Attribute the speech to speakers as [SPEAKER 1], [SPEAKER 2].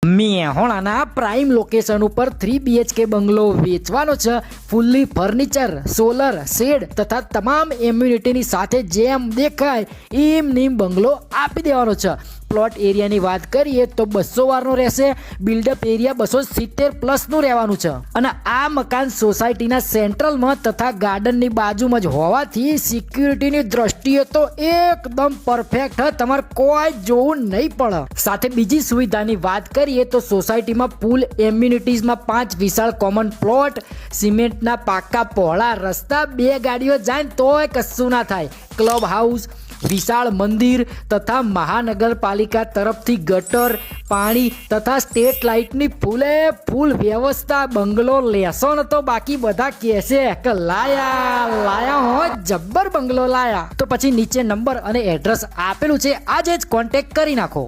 [SPEAKER 1] મેહોણાના prime location ઉપર 3 BHK બંગલો વેચવાનો છે. ફૂલ્લી ફર્નિચર, સોલર, શેડ તથા તમામ એમ્યુનિટીની સાથે જેમ દેખાય એમ નીમ બંગલો આપી દેવાનો છે. પ્લોટ એરિયાની વાત કરીએ તો 200 વારનો રહેશે. બિલ્ડઅપ એરિયા 270 પ્લસનું રહેવાનું છે અને આ મકાન સોસાયટીના સેન્ટ્રલમાં તથા ગાર્ડનની બાજુમાં જ હોવાથી સિક્યુરિટીની દ્રષ્ટિએ તો એકદમ પરફેક્ટ. તમારે કોઈ જોવું નહીં પડે. સાથે બીજી સુવિધાની વાત કરીએ તો સોસાયટીમાં પુલ એમ્યુનિટીઝમાં 5 વિશાળ કોમન પ્લોટ, સિમેન્ટના પાકા પહોળા રસ્તા, 2 ગાડીઓ જાય તોય કશું ના થાય, ક્લબ હાઉસ, વિશાળ મંદિર તથા મહાનગરપાલિકા તરફથી ગટર, પાણી તથા સ્ટ્રીટ લાઇટની ફૂલ વ્યવસ્થા. બંગલો લેશો ને તો બાકી બધા કહેશે કે લાયા હો, જબ્બર બંગલો લાયા. તો પછી નીચે નંબર અને એડ્રેસ આપેલું છે, આજે જ કોન્ટેક્ટ કરી નાખો.